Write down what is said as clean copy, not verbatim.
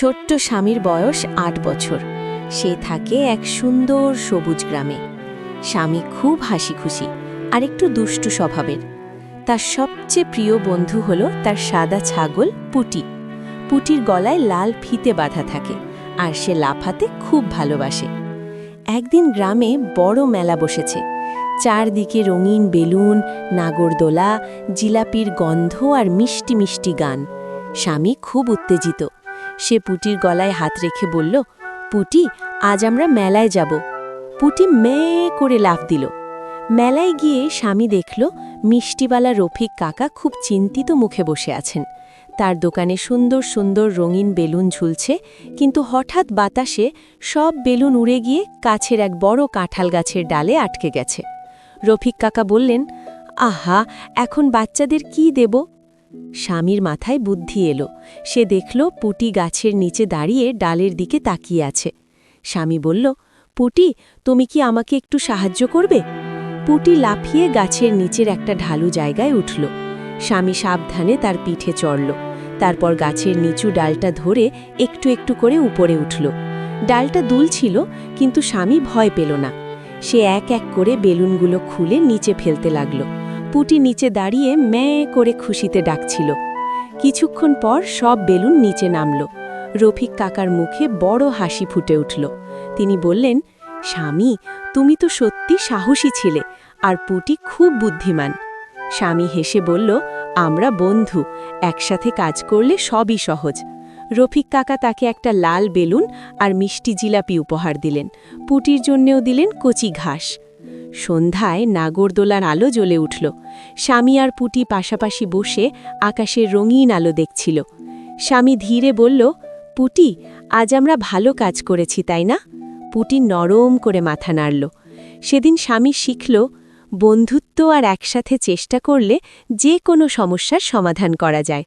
ছোট্ট স্বামীর বয়স ৮ বছর। সে থাকে এক সুন্দর সবুজ গ্রামে। স্বামী খুব হাসি খুশি আর একটু দুষ্টু স্বভাবের। তার সবচেয়ে প্রিয় বন্ধু হল তার সাদা ছাগল পুটি। পুটির গলায় লাল ফিতে বাঁধা থাকে আর সে লাফাতে খুব ভালোবাসে। একদিন গ্রামে বড় মেলা বসেছে। চারদিকে রঙিন বেলুন, নাগরদোলা, জিলাপির গন্ধ আর মিষ্টি মিষ্টি গান। স্বামী খুব উত্তেজিত। সে পুটির গলায় হাত রেখে বলল, পুটি, আজ আমরা মেলায় যাব। পুটি মেয়ে করে লাফ দিল। মেলায় গিয়ে স্বামী দেখল মিষ্টিওয়ালা রফিক কাকা খুব চিন্তিত মুখে বসে আছেন। তার দোকানে সুন্দর সুন্দর রঙিন বেলুন ঝুলছে, কিন্তু হঠাৎ বাতাসে সব বেলুন উড়ে গিয়ে কাছের এক বড় কাঁঠাল গাছের ডালে আটকে গেছে। রফিক কাকা বললেন, আহা, এখন বাচ্চাদের কি দেব? স্বামীর মাথায় বুদ্ধি এলো। সে দেখল পুটি গাছের নিচে দাঁড়িয়ে ডালের দিকে তাকিয়ে আছে। স্বামী বলল, পুটি, তুমি কি আমাকে একটু সাহায্য করবে? পুটি লাফিয়ে গাছের নিচের একটা ঢালু জায়গায় উঠল। স্বামী সাবধানে তার পিঠে চড়ল। তারপর গাছের নিচু ডালটা ধরে একটু একটু করে উপরে উঠল। ডালটা দুলছিল, কিন্তু স্বামী ভয় পেল না। সে এক এক করে বেলুনগুলো খুলে নিচে ফেলতে লাগল। পুটি নিচে দাঁড়িয়ে মেয়ে করে খুশিতে ডাকছিল। কিছুক্ষণ পর সব বেলুন নিচে নামল। রফিক কাকার মুখে বড় হাসি ফুটে উঠল। তিনি বললেন, স্বামী, তুমি তো সত্যি সাহসী ছিলে, আর পুটি খুব বুদ্ধিমান। স্বামী হেসে বলল, আমরা বন্ধু, একসাথে কাজ করলে সবই সহজ। রফিক কাকা তাকে একটা লাল বেলুন আর মিষ্টি জিলাপি উপহার দিলেন। পুটির জন্যেও দিলেন কচি ঘাস। সন্ধ্যায় নাগরদোলার আলো জ্বলে উঠল। স্বামী আর পুটি পাশাপাশি বসে আকাশের রঙিন আলো দেখছিল। স্বামী ধীরে বলল, পুটি, আজ আমরা ভালো কাজ করেছি, তাই না? পুটি নরম করে মাথা নাড়ল। সেদিন স্বামী শিখল, বন্ধুত্ব আর একসাথে চেষ্টা করলে যে কোনো সমস্যার সমাধান করা যায়।